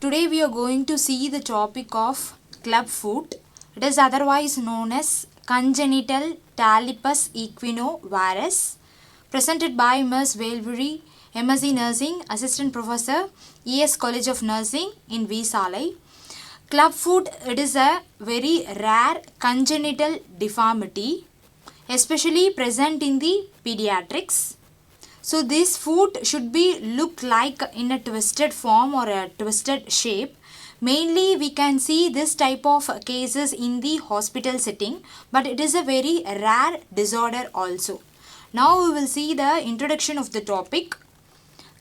Today we are going to see the topic of clubfoot. It is otherwise known as congenital talipes equinovarus, presented by Ms. Velvezhi, MSc Nursing, Assistant Professor, E.S College of Nursing in Velvezhi. Clubfoot, it is a very rare congenital deformity, especially present in the pediatrics. So this foot should be look like in a twisted form or a twisted shape. Mainly we can see this type of cases in the hospital setting, but it is a very rare disorder also. Now we will see the introduction of the topic.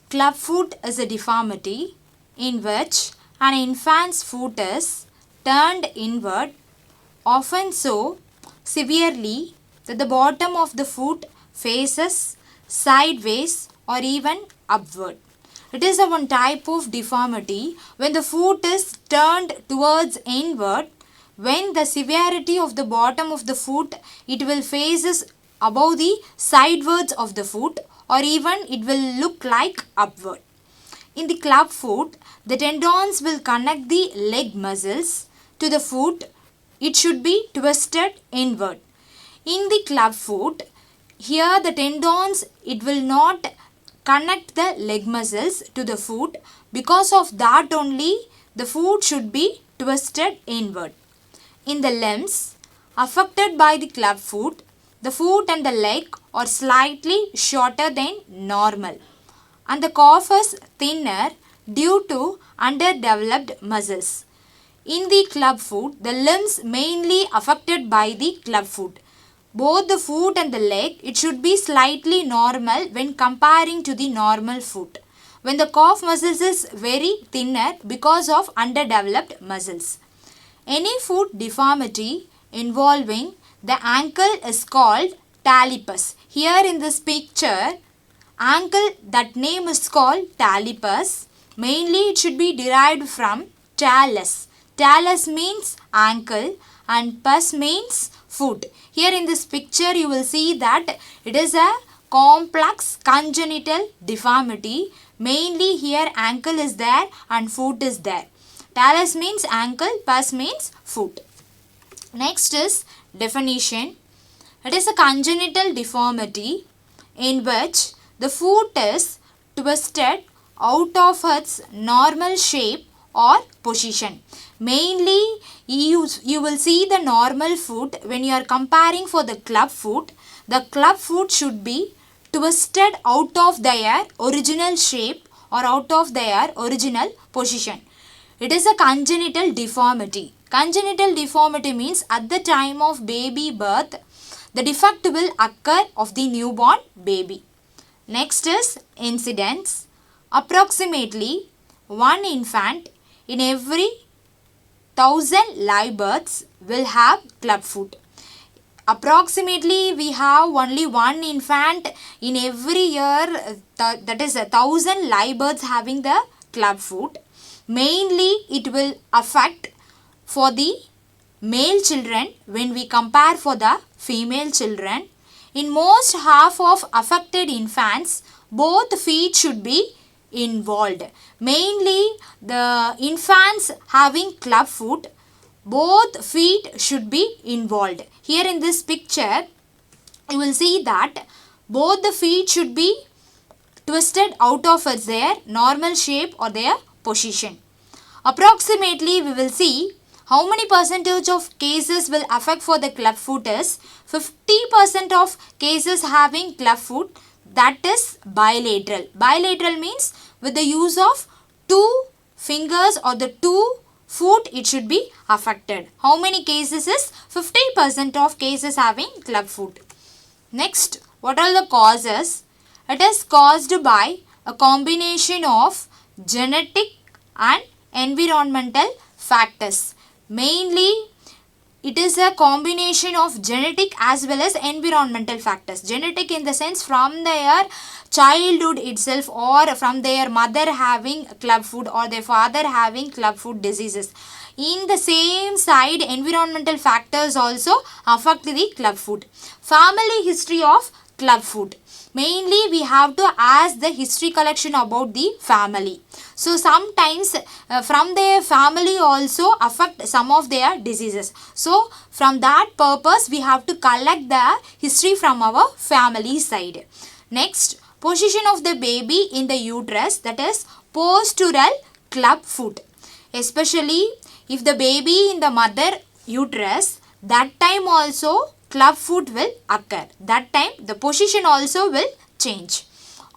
Clubfoot is a deformity in which an infant's foot is turned inward, often so severely that the bottom of the foot faces sideways or even upward. It is a one type of deformity when the foot is turned towards inward. When the severity of the bottom of the foot, it will faces above the sidewards of the foot, or even it will look like upward. In the clubfoot, the tendons will connect the leg muscles to the foot. It should be twisted inward. In the clubfoot, here the tendons, it will not connect the leg muscles to the foot. Because of that only, the foot should be twisted inward. In the limbs affected by the clubfoot, the foot and the leg are slightly shorter than normal, and the calf is thinner due to underdeveloped muscles. In the clubfoot, the limbs mainly affected by the clubfoot. Both the foot and the leg, it should be slightly normal when comparing to the normal foot. When the calf muscles is very thinner because of underdeveloped muscles. Any foot deformity involving the ankle is called talipes. Here in this picture, ankle, that name is called talipes. Mainly it should be derived from talus. Talus means ankle and pes means foot. Here in this picture you will see that it is a complex congenital deformity. Mainly here ankle is there and foot is there. Talus means ankle, pes means foot. Next is definition. It is a congenital deformity in which the foot is twisted out of its normal shape or position. Mainly you will see the normal foot when you are comparing for the clubfoot. The clubfoot should be twisted out of their original shape or out of their original position. It is a congenital deformity. Congenital deformity means at the time of baby birth, the defect will occur of the newborn baby. Next is incidence. Approximately one infant in every 1000 live births will have clubfoot. Approximately we have only one infant in every year, that is 1000 live births having the clubfoot. Mainly it will affect for the male children when we compare for the female children. In most half of affected infants, both feet should be involved. Mainly the infants having clubfoot, both feet should be involved. Here in this picture you will see that both the feet should be twisted out of their normal shape or their position. Approximately we will see how many percentage of cases will affect for the clubfoot is 50% of cases having clubfoot, that is bilateral. Bilateral means with the use of two fingers or the two foot it should be affected. How many cases is 50% of cases having clubfoot. Next, what are the causes? It is caused by a combination of genetic and environmental factors. Mainly it is a combination of genetic as well as environmental factors. Genetic in the sense from their childhood itself or from their mother having clubfoot or their father having clubfoot diseases. In the same side, environmental factors also affect the clubfoot. Family history of clubfoot. Mainly we have to ask the history collection about the family. So sometimes from their family also affect some of their diseases. So from that purpose we have to collect the history from our family side. Next, position of the baby in the uterus, that is postural clubfoot. Especially if the baby in the mother uterus, that time also clubfoot will occur. That time the position also will change.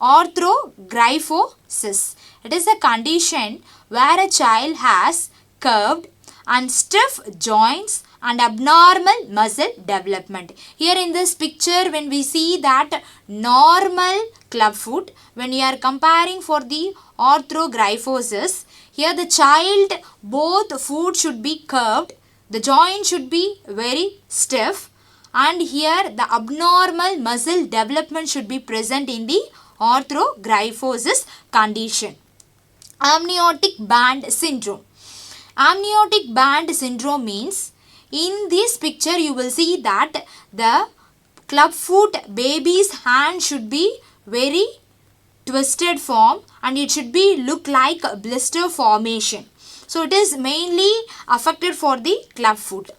Arthrogryphosis. It is a condition where a child has curved and stiff joints and abnormal muscle development. Here in this picture, when we see that normal clubfoot, when you are comparing for the arthrogryphosis, here the child, both foot should be curved, the joint should be very stiff, and here the abnormal muscle development should be present in the arthrogryphosis condition. Amniotic band syndrome. Amniotic band syndrome means, in this picture you will see that the clubfoot baby's hand should be very twisted form and it should be look like a blister formation. So it is mainly affected for the clubfoot.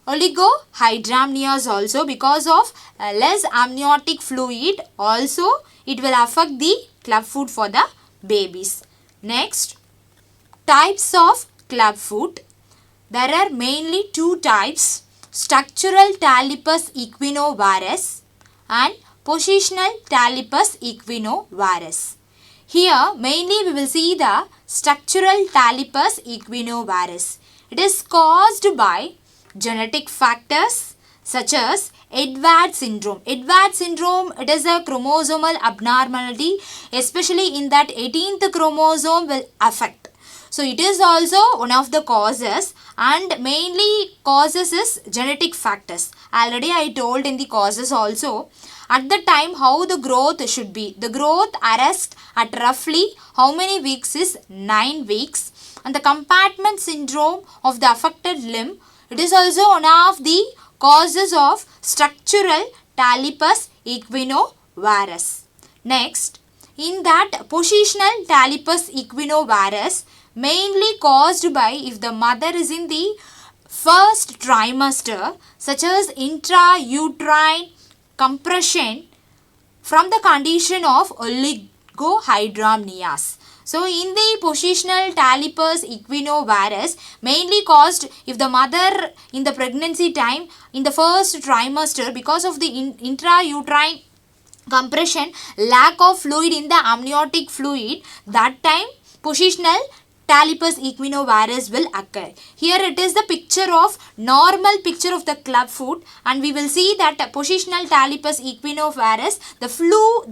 Oligohydramnias also, because of less amniotic fluid also it will affect the clubfoot for the babies. Next, types of clubfoot. There are mainly two types: structural talipes equinovarus and positional talipes equinovarus. Here mainly we will see the structural talipes equinovarus. It is caused by genetic factors such as Edwards syndrome. Edwards syndrome, it is a chromosomal abnormality, especially in that 18th chromosome will affect. So it is also one of the causes, and mainly causes is genetic factors. Already I told in the causes also. At the time how the growth should be. The growth arrest at roughly how many weeks is 9 weeks. And the compartment syndrome of the affected limb, it is also one of the causes of structural talipes equinovarus. Next, in that positional talipes equinovarus, mainly caused by if the mother is in the first trimester, such as intrauterine compression from the condition of oligohydramnias. So in the positional talipes equinovarus, mainly caused if the mother in the pregnancy time in the first trimester, because of the intrauterine compression, lack of fluid in the amniotic fluid, that time positional talipes equinovarus will occur. Here it is the picture of normal picture of the clubfoot, and we will see that positional talipes equinovarus, the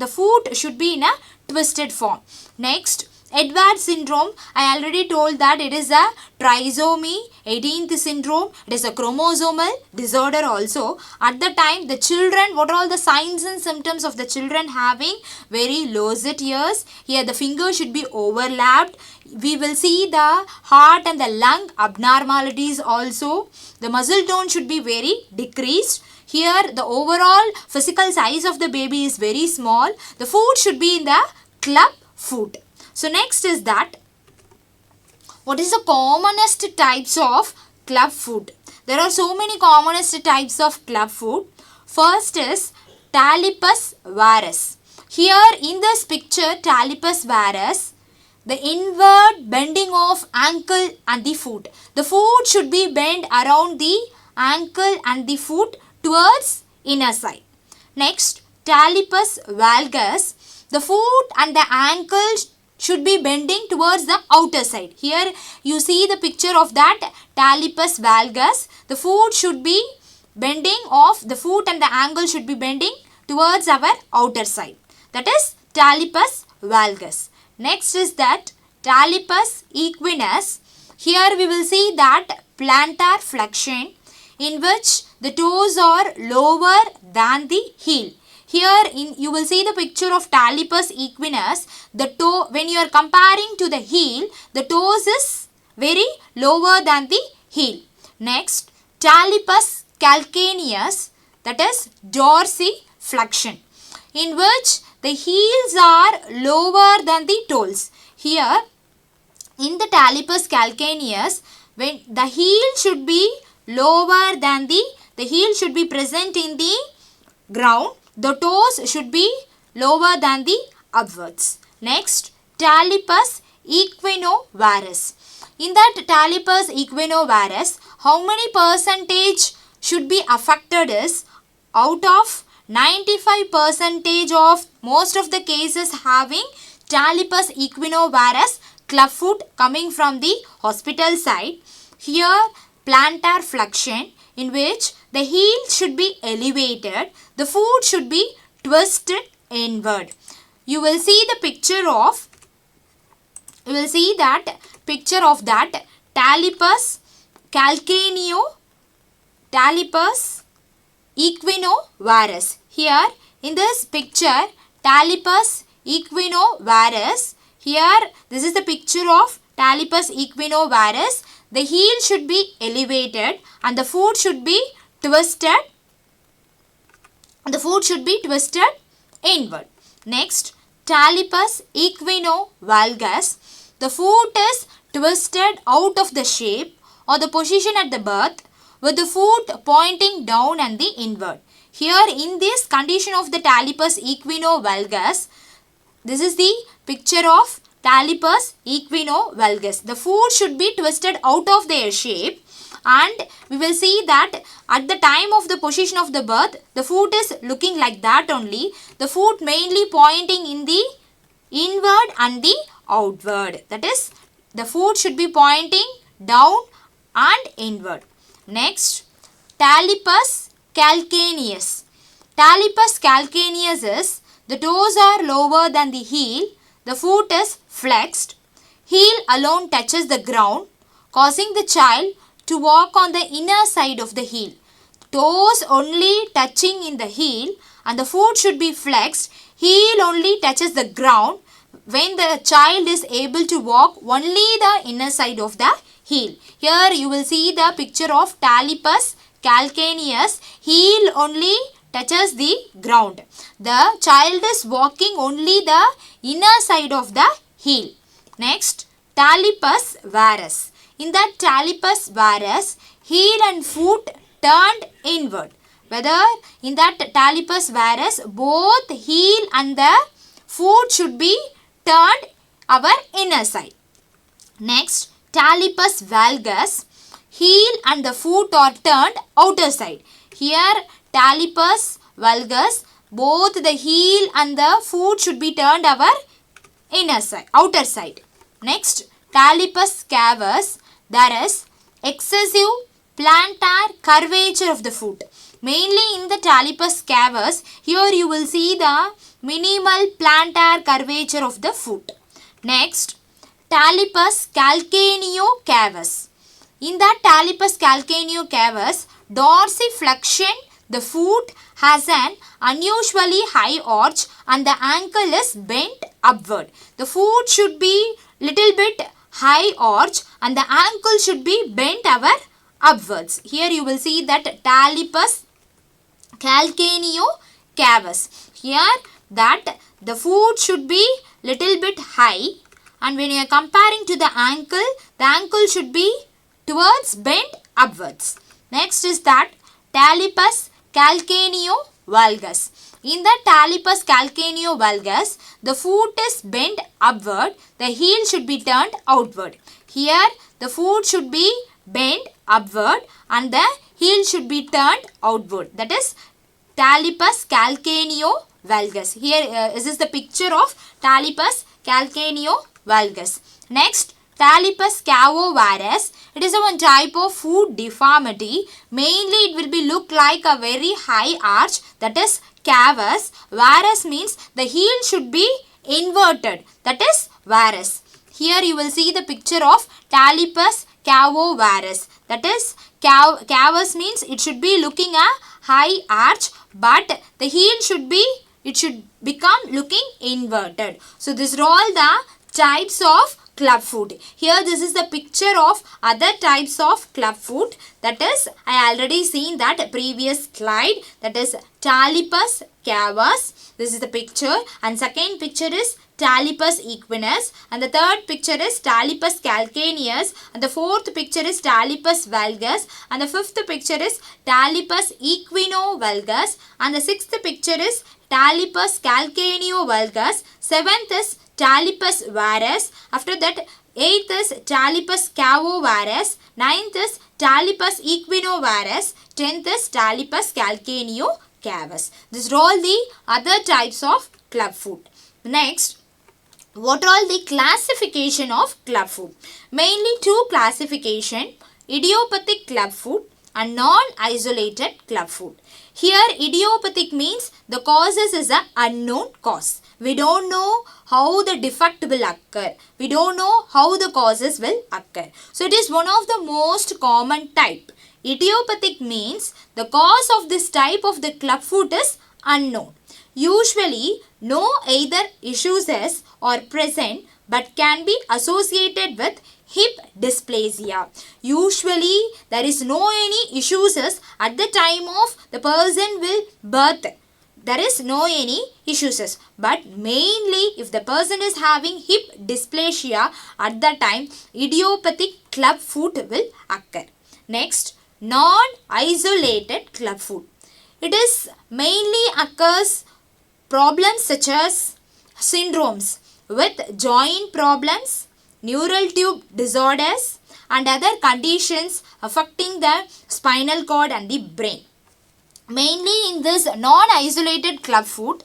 foot should be in a twisted form. Next, Edwards syndrome, I already told that it is a trisomy 18th syndrome. It is a chromosomal disorder also. At the time the children, what are all the signs and symptoms of the children having? Very lozate ears. Here the finger should be overlapped. We will see the heart and the lung abnormalities also. The muscle tone should be very decreased. Here the overall physical size of the baby is very small. The foot should be in the club foot. So next is that, what is the commonest types of clubfoot? There are so many commonest types of clubfoot. First is talipes varus. Here in this picture, talipes varus, the inward bending of ankle and the foot. The foot should be bent around the ankle and the foot towards inner side. Next, talipes valgus, the foot and the ankle should be bending towards the outer side. Here you see the picture of that talipes valgus. The foot should be bending off, the foot and the ankle should be bending towards our outer side. That is talipes valgus. Next is that talipes equinus. Here we will see that plantar flexion, in which the toes are lower than the heel. Here you will see the picture of talipes equinus. The toe, when you are comparing to the heel, the toes is very lower than the heel. Next, talipes calcaneus, that is dorsiflexion. in which the heels are lower than the toes. Here in the talipes calcaneus, when the heel should be lower than the heel should be present in the ground, the toes should be lower than the upwards. Next, talipes equinovarus. In that talipes equinovarus, how many percentage should be affected is out of 95% of most of the cases having talipes equinovarus clubfoot coming from the hospital side. Here plantar flexion, in which the heel should be elevated, the foot should be twisted inward. You will see the picture of that talipes equinovarus. Here in this picture, talipes equinovarus. Here this is the picture of talipes equinovarus. The heel should be elevated and the foot should be twisted. Inward. Next, talipes equinovalgus. The foot is twisted out of the shape or the position at the birth with the foot pointing down and the inward. Here in this condition of the talipes equinovalgus, this is the picture of talipes equinovalgus. The foot should be twisted out of their shape, and we will see that at the time of the position of the birth, the foot is looking like that only. The foot mainly pointing in the inward and the outward. That is, the foot should be pointing down and inward. Next, talipes calcaneus. Talipes calcaneus is the toes are lower than the heel, the foot is flexed, heel alone touches the ground, causing the child to walk on the inner side of the heel. Toes only touching in the heel and the foot should be flexed, heel only touches the ground. When the child is able to walk, only the inner side of the heel. Here you will see the picture of talipes calcaneus, heel only touches the ground. The child is walking only the inner side of the heel. Next, talipes varus. In that talipes varus, heel and foot turned inward. Whether in that talipes varus, both heel and the foot should be turned our inner side. Next, talipes valgus, heel and the foot are turned outer side. Here talipes valgus, both the heel and the foot should be turned our inner side, outer side. Next, talipes cavus, there is excessive plantar curvature of the foot. Mainly in the talipes cavus, here you will see the minimal plantar curvature of the foot. Next, talipes calcaneocavus. In that talipes calcaneocavus, dorsiflexion, the foot has an unusually high arch and the ankle is bent upward. The foot should be little bit high arch and the ankle should be bent upwards. Here you will see that talipes calcaneocavus. Here that the foot should be little bit high, and when you are comparing to the ankle should be towards bent upwards. Next is that talipes calcaneovalgus. In the talipes calcaneovalgus, the foot is bent upward, the heel should be turned outward. Here the foot should be bent upward and the heel should be turned outward. That is talipes calcaneovalgus. Here this is the picture of talipes calcaneovalgus. Next, talipes cavovarus. It is one type of foot deformity. Mainly it will be look like a very high arch, that is cavus. Varus means the heel should be inverted, that is varus. Here you will see the picture of talipes cavovarus. That is cavus means it should be looking a high arch, but the heel should become looking inverted. So these are all the types of clubfoot. Here this is the picture of other types of clubfoot. That is, I already seen that previous slide. That is talipes cavus. This is the picture, and second picture is talipes equinus, and the third picture is talipes calcaneus, and the fourth picture is talipes valgus, and the fifth picture is talipes equinovalgus, and the sixth picture is talipes calcaneovalgus, seventh is talipes varus, after that 8th is talipes cavovarus, 9th is talipes equinovarus, 10th is talipes calcaneocavus. These are all the other types of clubfoot. Next, what are all the classification of clubfoot? Mainly two classification, idiopathic clubfoot and non-isolated clubfoot. Here idiopathic means the causes is an unknown cause. We don't know how the defect will occur. We don't know how the causes will occur. So it is one of the most common type. Idiopathic means the cause of this type of the clubfoot is unknown. Usually no either issues are present but can be associated with hip dysplasia. Usually there is no any issues at the time of the person will birth. There is no any issues, but mainly if the person is having hip dysplasia, at that time idiopathic clubfoot will occur. Next, non-isolated clubfoot. It is mainly occurs problems such as syndromes with joint problems, neural tube disorders and other conditions affecting the spinal cord and the brain. Mainly in this non-isolated clubfoot,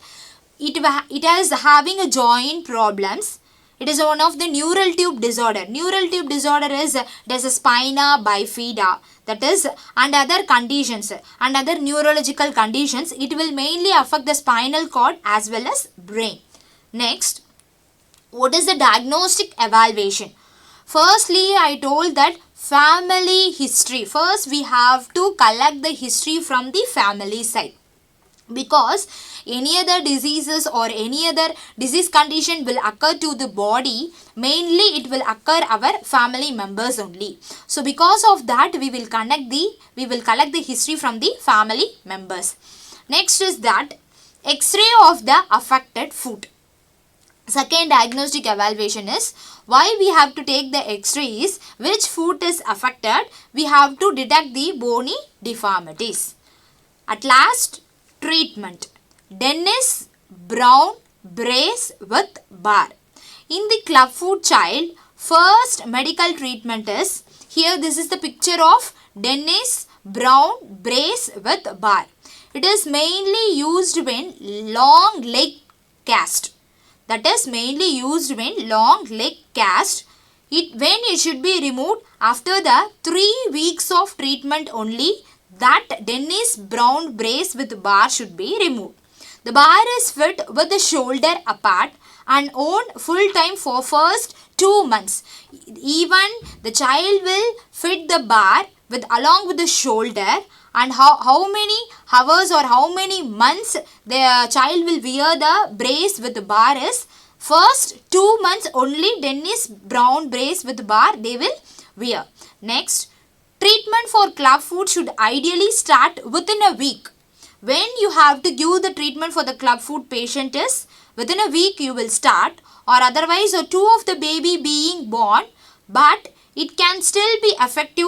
it is having a joint problems. It is one of the neural tube disorder. Neural tube disorder is it has a spina bifida, that is, and other conditions and other neurological conditions. It will mainly affect the spinal cord as well as brain. Next, what is the diagnostic evaluation? Firstly, I told that family history. First, we have to collect the history from the family side, because any other diseases or any other disease condition will occur to the body, mainly it will occur our family members only. So because of that, we will collect the history from the family members. Next is that X-ray of the affected foot. Second diagnostic evaluation is why we have to take the X-ray is which foot is affected. We have to detect the bony deformities. At last, treatment. Dennis Brown brace with bar. In the clubfoot child, first medical treatment is, here this is the picture of Dennis Brown brace with bar. It is mainly used when long leg cast. That is mainly used when long leg cast. When it should be removed after the 3 weeks of treatment only, that Dennis Brown brace with bar should be removed. The bar is fit with the shoulder apart and on full time for first 2 months. Even the child will fit the bar along with the shoulder, and how many hours or how many months the child will wear the brace with the bar is first 2 months only. Dennis Brown brace with bar they will wear. Next, treatment for clubfoot should ideally start within a week. When you have to give the treatment for the clubfoot patient is within a week you will start, or otherwise or 2 of the baby being born, but it can still be effective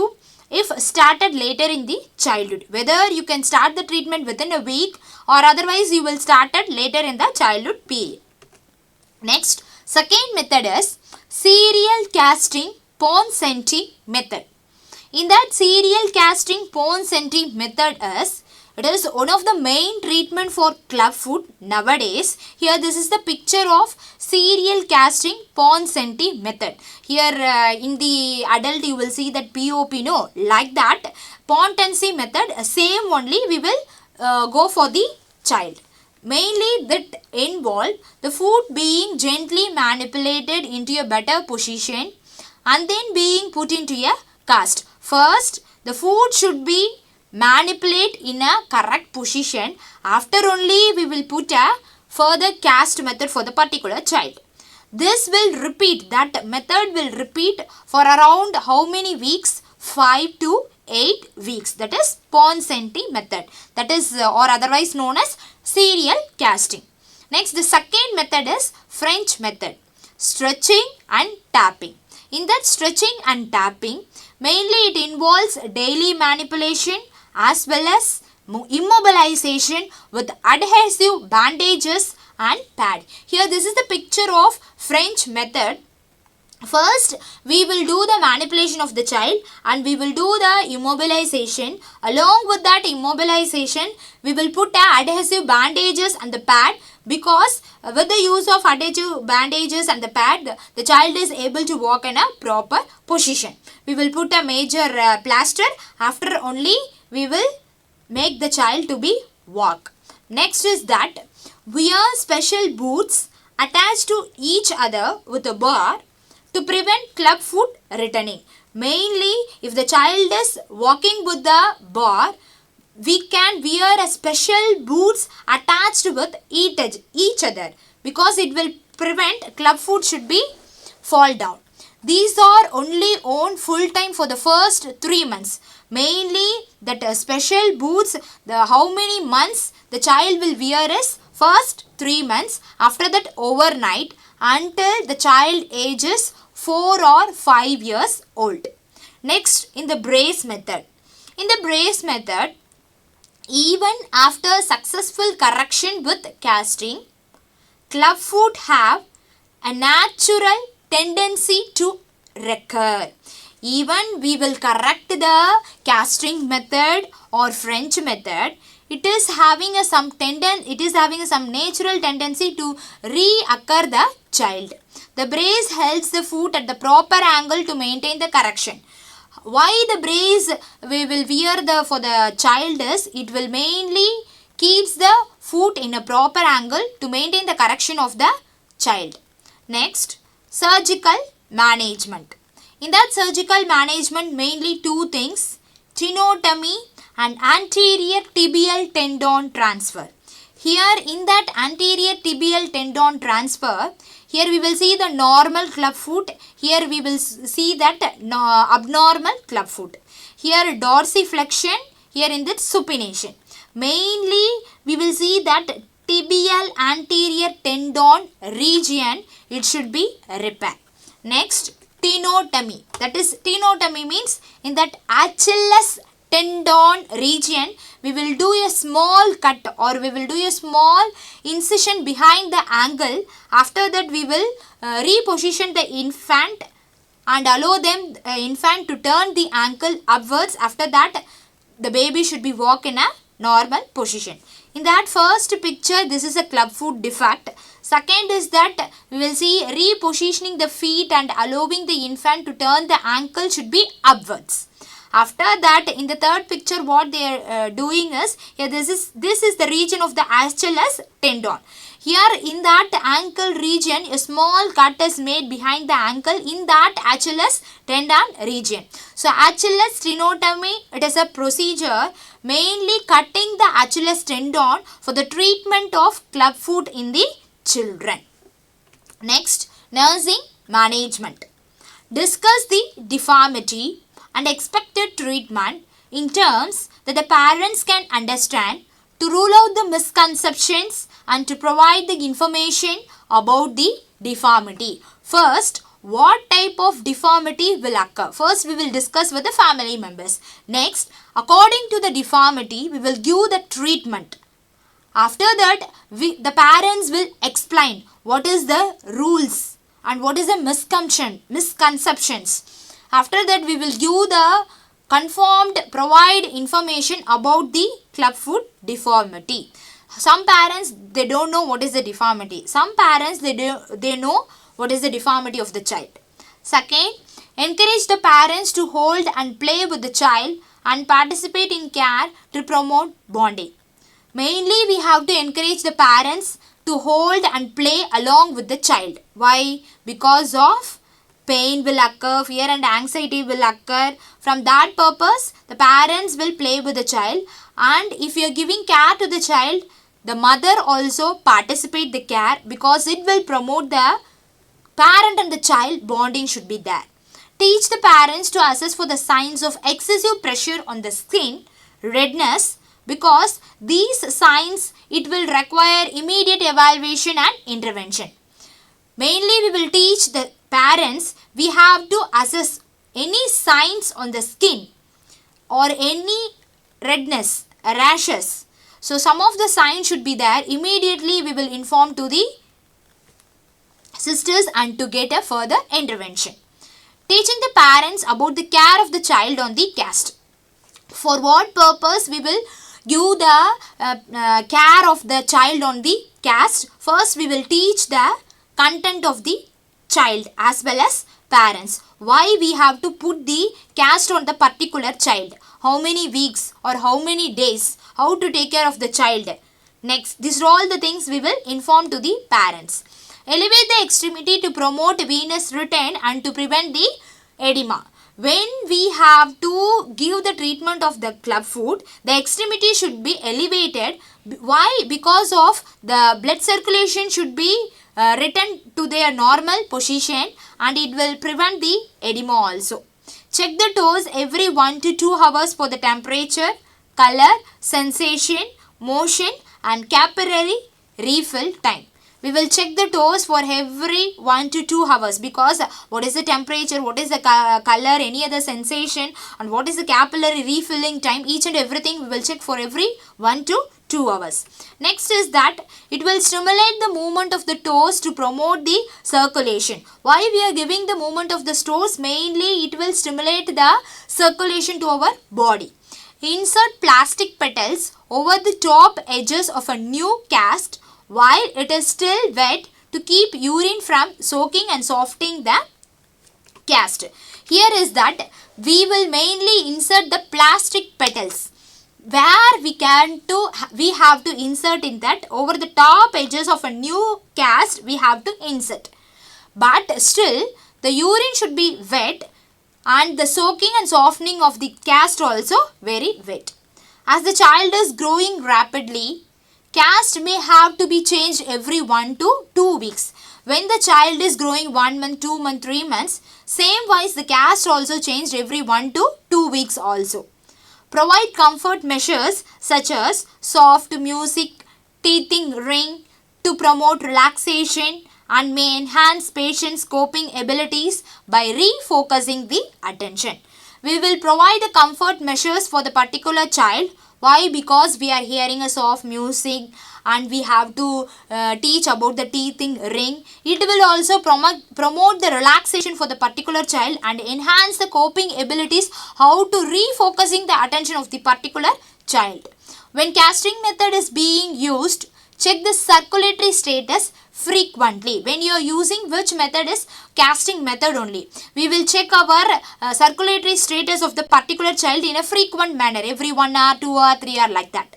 if started later in the childhood. Whether you can start the treatment within a week or otherwise you will start it later in the childhood period. Next, second method is serial casting Ponseti method. In that serial casting Ponseti method is, it is one of the main treatment for clubfoot nowadays. Here this is the picture of serial casting Ponseti method. Here in the adult you will see that POP, no, like that Ponseti method, same only we will go for the child. Mainly that involve the foot being gently manipulated into a better position and then being put into a cast. First, the foot should be manipulate in a correct position. After only we will put a further cast method for the particular child. This will repeat, that method will repeat for around how many weeks? 5 to 8 weeks. That is Ponseti method. That is or otherwise known as serial casting. Next, the second method is French method. Stretching and tapping. In that stretching and tapping, mainly it involves daily manipulation as well as immobilization with adhesive bandages and pad. Here this is the picture of French method. First, we will do the manipulation of the child and we will do the immobilization. Along with that immobilization, we will put the adhesive bandages and the pad, because with the use of adhesive bandages and the pad, the child is able to walk in a proper position. We will put a major plaster. After only we will make the child to be walk. Next is that wear special boots attached to each other with a bar to prevent clubfoot returning. Mainly, if the child is walking with the bar, we can wear a special boots attached with each other, because it will prevent clubfoot should be fall down. These are only on full time for the first 3 months. Mainly that special boots, the how many months the child will wear is first 3 months. After that overnight until the child ages 4 or 5 years old. Next, in the brace method. In the brace method, even after successful correction with casting, clubfoot have a natural tendency to recur. Even we will correct the casting method or French method, it is having some natural tendency to reoccur the child. The brace helps the foot at the proper angle to maintain the correction. Why the brace we will wear for the child is, it will mainly keeps the foot in a proper angle to maintain the correction of the child. Next, surgical management. In that surgical management, mainly 2 things, tenotomy and anterior tibial tendon transfer. Here in that anterior tibial tendon transfer, here we will see the normal clubfoot. Here we will see that abnormal clubfoot. Here dorsiflexion, here in that supination. Mainly we will see that tibial anterior tendon region, it should be repaired. Next, tenotomy. That is, tenotomy means in that Achilles tendon region, we will do a small cut or we will do a small incision behind the ankle. After that we will reposition the infant and allow them infant to turn the ankle upwards. After that the baby should be walk in a normal position. In that first picture, this is a clubfoot defect. Second is that we will see repositioning the feet and allowing the infant to turn the ankle should be upwards. After that, in the third picture, what they are doing is, here this is the region of the Achilles tendon. Here in that ankle region, a small cut is made behind the ankle in that Achilles tendon region. So Achilles tenotomy, it is a procedure mainly cutting the Achilles tendon for the treatment of clubfoot in the children. Next, nursing management. Discuss the deformity and expected treatment in terms that the parents can understand, to rule out the misconceptions and to provide the information about the deformity. First, what type of deformity will occur? First, we will discuss with the family members. Next, according to the deformity, we will give the treatment. After that, the parents will explain what is the rules and what is the misconceptions. After that, we will give the provide information about the clubfoot deformity. Some parents, they don't know what is the deformity. Some parents, they know what is the deformity of the child. Second, encourage the parents to hold and play with the child and participate in care to promote bonding. Mainly, we have to encourage the parents to hold and play along with the child. Why? Because of pain will occur, fear and anxiety will occur. From that purpose, the parents will play with the child, and if you are giving care to the child, the mother also participate the care, because it will promote the parent and the child bonding should be there. Teach the parents to assess for the signs of excessive pressure on the skin, redness, because these signs it will require immediate evaluation and intervention. Mainly we will teach the parents we have to assess any signs on the skin or any redness, rashes. So some of the signs should be there. Immediately we will inform to the sisters and to get a further intervention. Teaching the parents about the care of the child on the cast. For what purpose we will give the care of the child on the cast? First we will teach the content of the child as well as parents. Why we have to put the cast on the particular child? How many weeks or how many days? How to take care of the child? Next, these are all the things we will inform to the parents. Elevate the extremity to promote venous return and to prevent the edema. When we have to give the treatment of the clubfoot, the extremity should be elevated. Why? Because of the blood circulation should be returned to their normal position and it will prevent the edema also. Check the toes every 1 to 2 hours for the temperature, color, sensation, motion and capillary refill time. We will check the toes for every 1 to 2 hours because what is the temperature, what is the color, any other sensation and what is the capillary refilling time, each and everything we will check for every 1 to 2 hours. Next is that it will stimulate the movement of the toes to promote the circulation. Why we are giving the movement of the toes? Mainly it will stimulate the circulation to our body. Insert plastic petals over the top edges of a new cast while it is still wet to keep urine from soaking and softening the cast. Here is that we will mainly insert the plastic petals where we have to insert in that over the top edges of a new cast we have to insert. But still the urine should be wet and the soaking and softening of the cast also very wet. As the child is growing rapidly, cast may have to be changed every 1 to 2 weeks. When the child is growing 1 month, 2 months, 3 months, same wise the cast also changed every 1 to 2 weeks also. Provide comfort measures such as soft music, teething ring to promote relaxation and may enhance patient's coping abilities by refocusing the attention. We will provide the comfort measures for the particular child. Why? Because we are hearing a soft music and we have to teach about the teething ring. It will also promote the relaxation for the particular child and enhance the coping abilities how to refocusing the attention of the particular child. When casting method is being used, check the circulatory status frequently. When you are using which method is casting method only. We will check our circulatory status of the particular child in a frequent manner. Every 1 hour, 2 hour, 3 hour like that.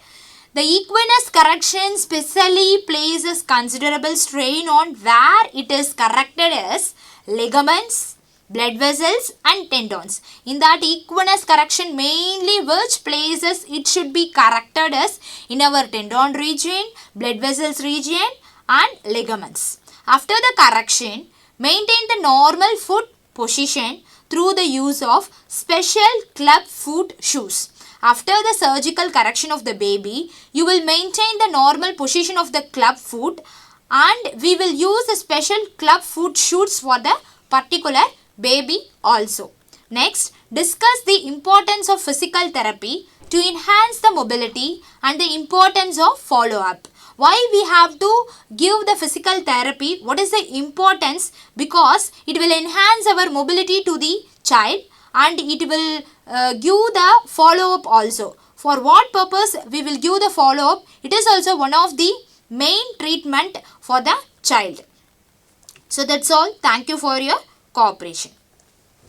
The equinus correction specially places considerable strain on where it is corrected as ligaments, blood vessels and tendons. In that equinus correction mainly which places it should be corrected as in our tendon region, blood vessels region and ligaments. After the correction, maintain the normal foot position through the use of special club foot shoes. After the surgical correction of the baby, you will maintain the normal position of the club foot and we will use the special club foot shoes for the particular baby also. Next, discuss the importance of physical therapy to enhance the mobility and the importance of follow-up. Why we have to give the physical therapy? What is the importance? Because it will enhance our mobility to the child and it will give the follow-up also. For what purpose we will give the follow-up? It is also one of the main treatment for the child. So that's all. Thank you for your cooperation.